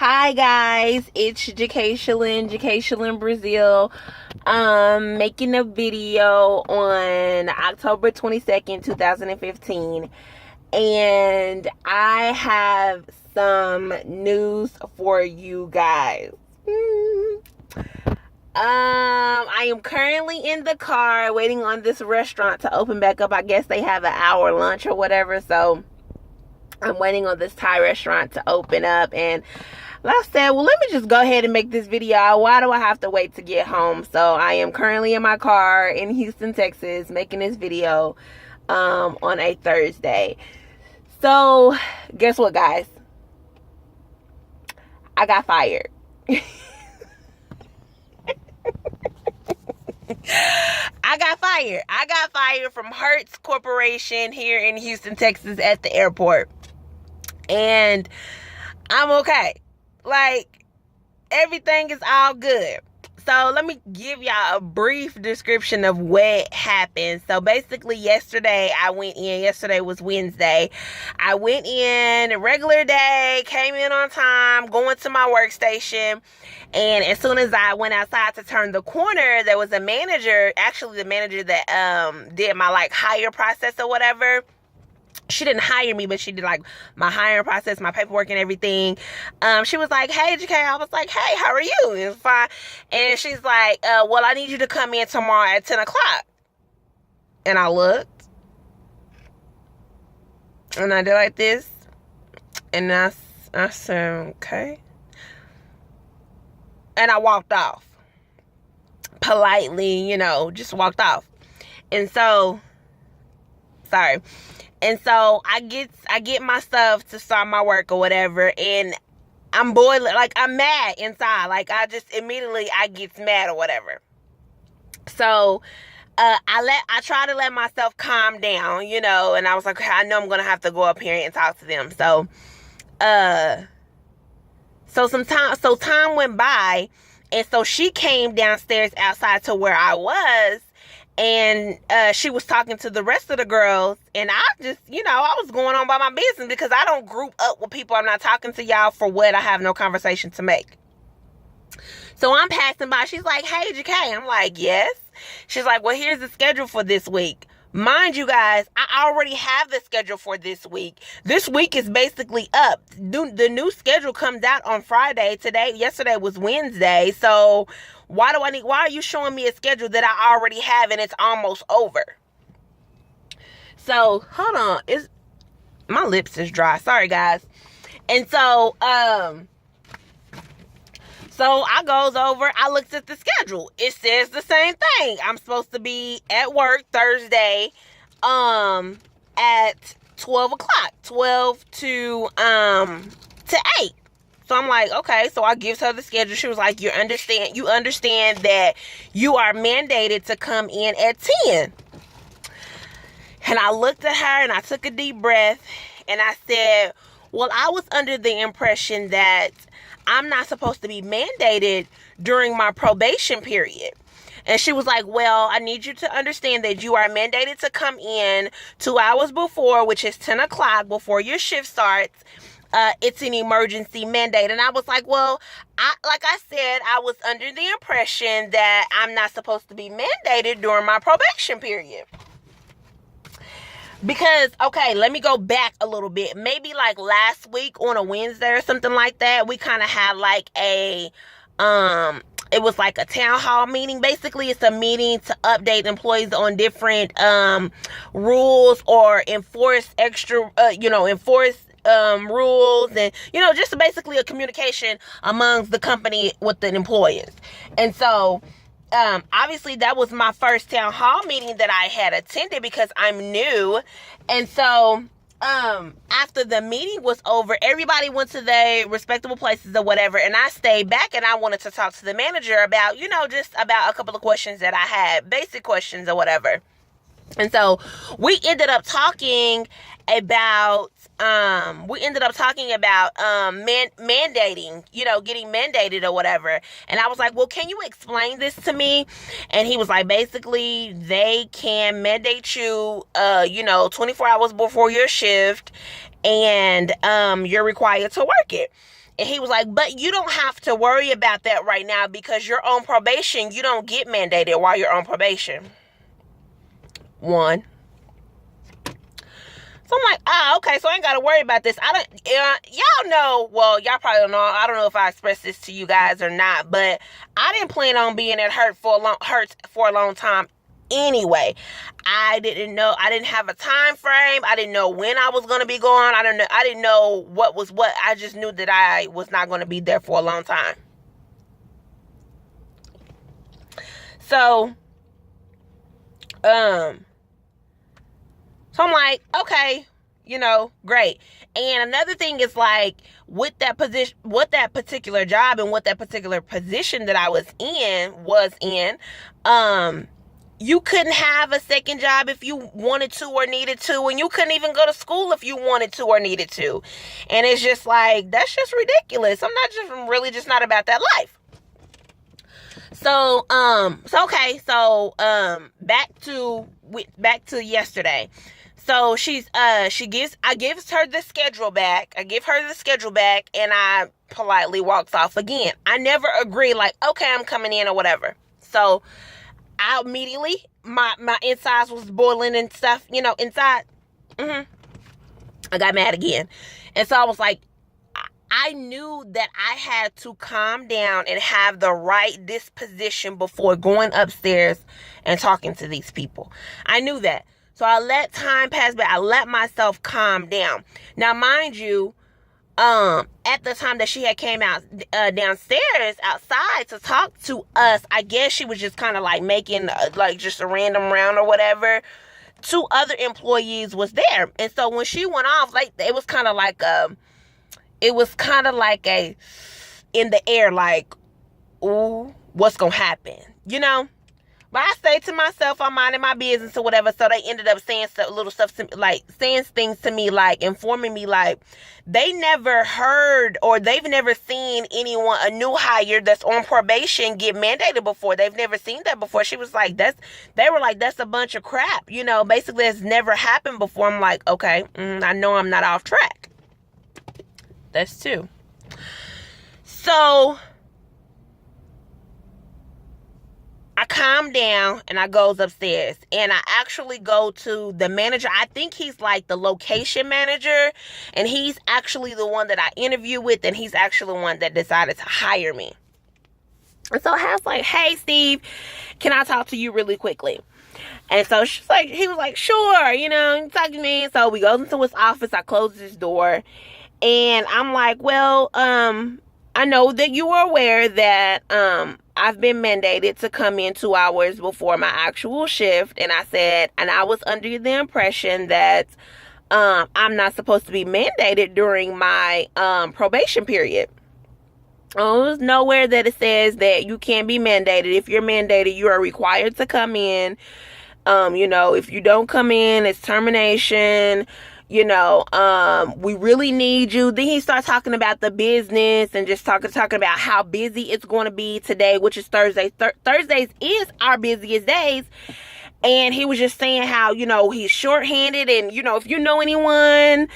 Hi guys, it's Jakayshalyn Brazil. Making a video on October 22nd, 2015. And I have some news for you guys. I am currently in the car waiting on this restaurant to open back up. I guess they have an hour lunch or whatever, so I'm waiting on this Thai restaurant to open up. And I said, well, let me just go ahead and make this video. Why do I have to wait to get home? So I am currently in my car in Houston, Texas, making this video on a Thursday. So guess what, guys? I got fired. I got fired from Hertz Corporation here in Houston, Texas at the airport. And I'm okay. Like, everything is all good. So let me give y'all a brief description of what happened. So basically yesterday was Wednesday. I went in a regular day, came in on time, going to my workstation. And as soon as I went outside to turn the corner, there was a manager, actually the manager that did my hire process or whatever. She didn't hire me, but she did my hiring process, my paperwork and everything. She was like, hey, JK. I was like, hey, how are you? It's fine. And she's like, well, I need you to come in tomorrow at 10 o'clock. And I looked. And I did like this. And I said, okay. And I walked off. Politely, just walked off. And so, sorry. And so I get my stuff to start my work or whatever, and I'm boiling, I'm mad inside. I just immediately get mad or whatever. So I try to let myself calm down, and I was like, okay, I know I'm gonna have to go up here and talk to them. So time went by, and so she came downstairs outside to where I was. And she was talking to the rest of the girls, and I just, I was going on by my business because I don't group up with people. I'm not talking to y'all for what? I have no conversation to make. So I'm passing by. She's like, hey, JK. I'm like, yes. She's like, well, here's the schedule for this week. Mind you guys, I already have the schedule for this week. This week is basically up. The new schedule comes out on Friday. Yesterday was Wednesday. So why are you showing me a schedule that I already have and it's almost over? So, hold on. My lips is dry. Sorry, guys. And so I goes over, I looked at the schedule. It says the same thing. I'm supposed to be at work Thursday at 12 o'clock. 12 to 8. So I'm like, okay. So I gives her the schedule. She was like, you understand that you are mandated to come in at 10. And I looked at her and I took a deep breath and I said, well, I was under the impression that I'm not supposed to be mandated during my probation period. And she was like, well, I need you to understand that you are mandated to come in 2 hours before, which is 10 o'clock before your shift starts. It's an emergency mandate. And I was like, well, like I said, I was under the impression that I'm not supposed to be mandated during my probation period. Because, okay, let me go back a little bit. Maybe last week on a Wednesday or something like that, we kind of had it was a town hall meeting. Basically, it's a meeting to update employees on different rules or enforce rules and, just basically a communication amongst the company with the employees. And so, obviously that was my first town hall meeting that I had attended because I'm new. And so, after the meeting was over, everybody went to their respectable places or whatever. And I stayed back and I wanted to talk to the manager about, just about a couple of questions that I had, basic questions or whatever. And so we ended up talking about mandating, getting mandated or whatever. And I was like, well, can you explain this to me? And he was like, basically they can mandate you 24 hours before your shift, and you're required to work it. And he was like, but you don't have to worry about that right now because you're on probation. You don't get mandated while you're on probation. One. So I'm like, okay, so I ain't got to worry about this. Y'all know, well, y'all probably don't know. I don't know if I expressed this to you guys or not, but I didn't plan on being at Hertz for a long time anyway. I didn't have a time frame. I didn't know when I was going to be gone. I didn't know what was what. I just knew that I was not going to be there for a long time. So, So I'm like, okay, great. And another thing is like with that particular job and what that particular position that I was in, you couldn't have a second job if you wanted to or needed to, and you couldn't even go to school if you wanted to or needed to. And it's just like, that's just ridiculous. I'm really just not about that life. So, back to yesterday. So I give her the schedule back, and I politely walks off again. I never agree, like, okay, I'm coming in or whatever. So I immediately, my insides was boiling and stuff, inside. I got mad again. And so I was like, I knew that I had to calm down and have the right disposition before going upstairs and talking to these people. I knew that. So I let time pass by. I let myself calm down. Now, mind you, at the time that she had came out downstairs outside to talk to us, I guess she was just kind of like making just a random round or whatever. 2 other employees was there. And so when she went off, like, it was kind of like a in the air, like, ooh, what's gonna happen, But I say to myself, I'm minding my business or whatever. So they ended up saying saying things to me, like informing me, like they never heard or they've never seen a new hire that's on probation get mandated before. They've never seen that before. She was like, that's a bunch of crap, basically it's never happened before. I'm like, okay, I know I'm not off track. That's 2. So I calm down and I goes upstairs and I actually go to the manager. I think he's like the location manager, and he's actually the one that I interview with, and he's actually the one that decided to hire me. And so I was like, hey, Steve, can I talk to you really quickly? And so he was like, sure, talk to me. So we go into his office. I close his door. And I'm like, well, I know that you are aware that I've been mandated to come in 2 hours before my actual shift. And I said, and I was under the impression that I'm not supposed to be mandated during my probation period. There's nowhere that it says that you can't be mandated. If you're mandated, you are required to come in. If you don't come in, it's termination. We really need you. Then he starts talking about the business and just talking about how busy it's going to be today, which is Thursday. Thursdays is our busiest days. And he was just saying how, he's shorthanded, and, if you know anyone,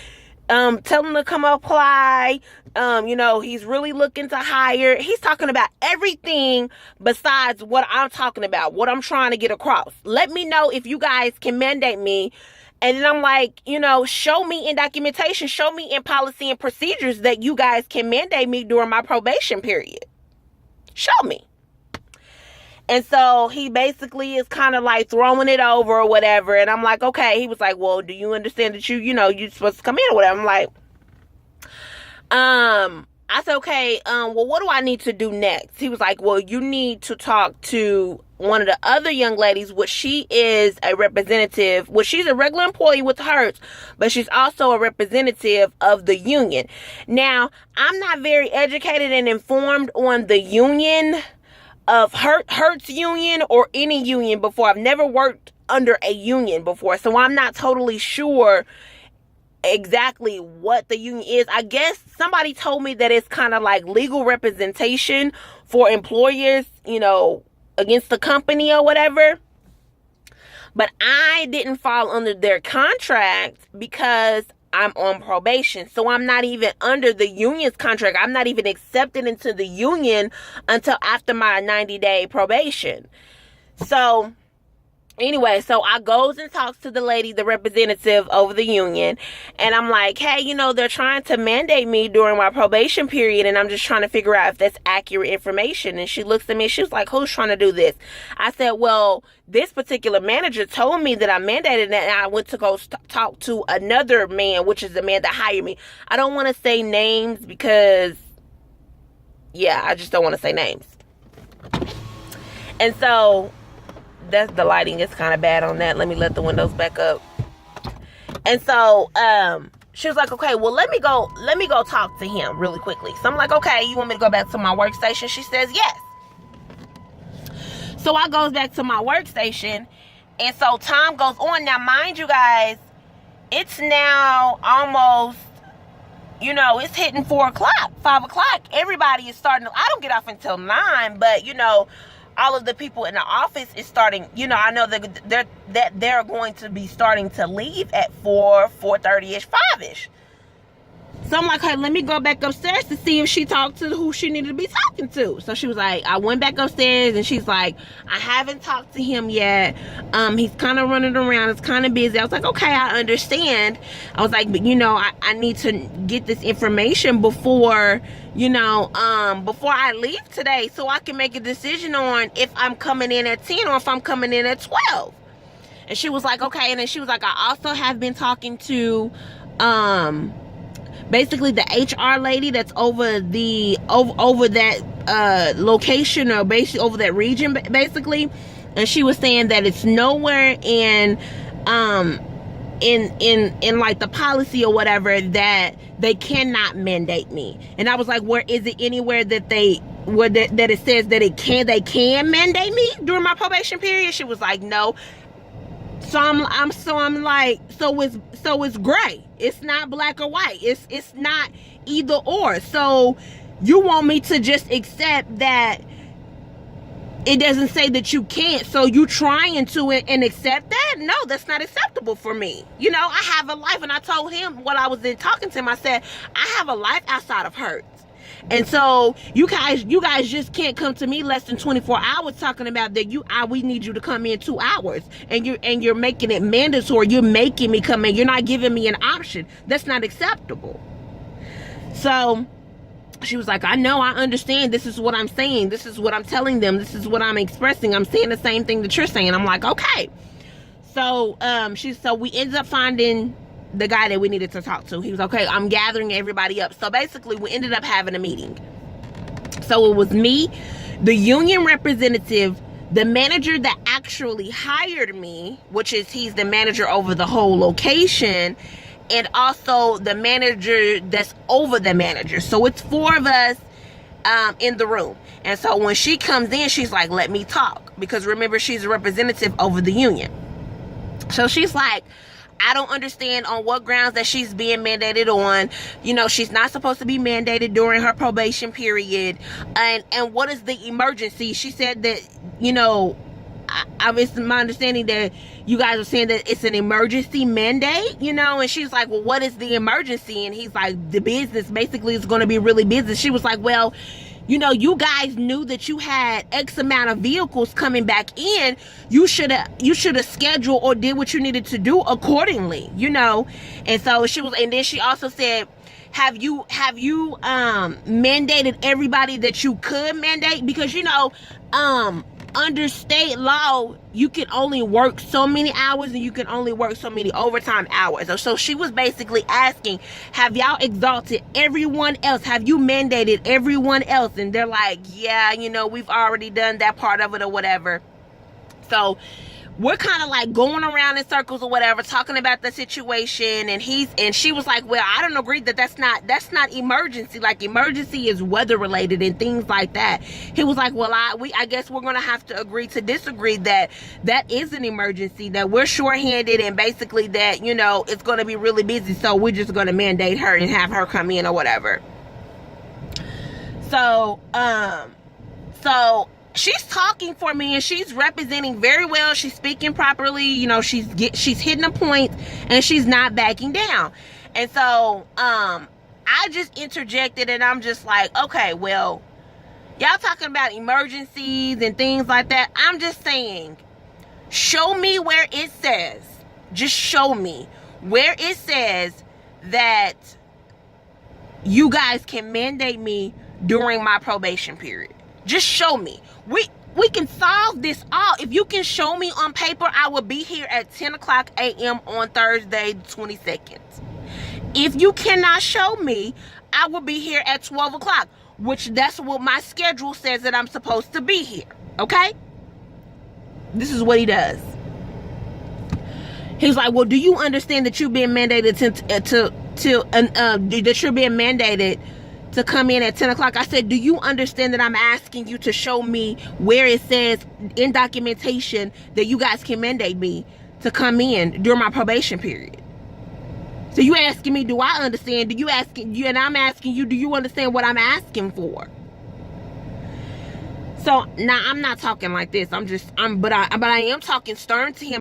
tell them to come apply. He's really looking to hire. He's talking about everything besides what I'm talking about, what I'm trying to get across. Let me know if you guys can mandate me. And then I'm like, show me in documentation, show me in policy and procedures that you guys can mandate me during my probation period. Show me. And so he basically is kind of like throwing it over or whatever. And I'm like, okay. He was like, well, do you understand that you're supposed to come in or whatever? I'm like, I said, okay, well, what do I need to do next? He was like, well, you need to talk to one of the other young ladies, which she is a representative. Well, she's a regular employee with Hertz, but she's also a representative of the union. Now, I'm not very educated and informed on the union of Hertz union or any union before. I've never worked under a union before, so I'm not totally sure exactly what the union is. I guess somebody told me that it's kind of like legal representation for employers, against the company or whatever. But I didn't fall under their contract because I'm on probation. So I'm not even under the union's contract. I'm not even accepted into the union until after my 90-day probation. So anyway, so I goes and talks to the lady, the representative over the union, and I'm like, hey, they're trying to mandate me during my probation period, and I'm just trying to figure out if that's accurate information. And she looks at me, she was like, who's trying to do this? I said, well, this particular manager told me that I'm mandated, and I went to go talk to another man, which is the man that hired me. I don't want to say names because, I just don't want to say names. And so the lighting is kind of bad on that. Let me let the windows back up. And so she was like, okay, well, let me go talk to him really quickly. So I'm like, okay, you want me to go back to my workstation? She says yes. So I goes back to my workstation, and so time goes on. Now, mind you guys, it's now almost, it's hitting 4 o'clock, 5 o'clock. Everybody is starting. I don't get off until 9, but all of the people in the office is starting, I know that they're going to be starting to leave at 4:30ish, 5ish. So I'm like, hey, let me go back upstairs to see if she talked to who she needed to be talking to. So she was like, I went back upstairs, and she's like, I haven't talked to him yet. He's kind of running around. It's kind of busy. I was like, okay, I understand. I was like, but I need to get this information before I leave today, so I can make a decision on if I'm coming in at 10 or if I'm coming in at 12. And she was like, okay. And then she was like, I also have been talking to basically the HR lady that's over that location, or basically over that region, basically. And she was saying that it's nowhere in like the policy or whatever that they cannot mandate me. And I was like, where is it anywhere that that it says that they can mandate me during my probation period? She was like, no. So I'm like, so it's gray. It's not black or white. It's not either or. So you want me to just accept that it doesn't say that you can't, so you trying to and accept that? No, that's not acceptable for me. I have a life, and I told him when I was talking to him, I said, I have a life outside of Hertz. And so you guys just can't come to me less than 24 hours talking about that we need you to come in 2 hours, and you're making it mandatory. You're making me come in. You're not giving me an option. That's not acceptable. So she was like, I know, I understand. This is what I'm saying. This is what I'm telling them. This is what I'm expressing. I'm saying the same thing that you're saying. I'm like, okay. So so we ended up finding the guy that we needed to talk to. He was okay, I'm gathering everybody up. So basically we ended up having a meeting. So it was me, the union representative, the manager that actually hired me, he's the manager over the whole location, and also the manager that's over the manager. So it's 4 of us in the room. And so when she comes in, she's like, let me talk, because remember, she's a representative over the union. So she's like, I don't understand on what grounds that she's being mandated on. She's not supposed to be mandated during her probation period. And what is the emergency? She said that, it's my understanding that you guys are saying that it's an emergency mandate, and she's like, well, what is the emergency? And he's like, the business basically is going to be really busy. She was like, well, you guys knew that you had X amount of vehicles coming back in. You should have scheduled or did what you needed to do accordingly, And so she was, and then she also said, have you mandated everybody that you could mandate? Because under state law, you can only work so many hours, and you can only work so many overtime hours. So she was basically asking, have y'all exalted everyone else? Have you mandated everyone else? And they're like, yeah, we've already done that part of it or whatever. So we're kind of like going around in circles or whatever, talking about the situation, and she was like, well, I don't agree that's not emergency. Like, emergency is weather related and things like that. He was like, well, I guess we're gonna have to agree to disagree that is an emergency, that we're shorthanded, and basically that, you know, it's gonna be really busy, so we're just gonna mandate her and have her come in or whatever. So she's talking for me, and she's representing very well. She's speaking properly. You know, she's hitting a point, and she's not backing down. And so, I just interjected, and I'm just like, okay, well, y'all talking about emergencies and things like that. I'm just saying, show me where it says, just show me where it says that you guys can mandate me during my probation period. Just show me. We can solve this all. If you can show me on paper, I will be here at 10 o'clock a.m. on Thursday, the 22nd. If you cannot show me, I will be here at 12 o'clock, which that's what my schedule says that I'm supposed to be here. Okay? This is what he does. He's like, well, do you understand that you're being mandated that you're being mandated to come in at 10 o'clock? I said, do you understand that I'm asking you to show me where it says in documentation that you guys can mandate me to come in during my probation period? So you asking me, do I understand? And I'm asking you, do you understand what I'm asking for? So now I'm not talking like this. But I am talking stern to him.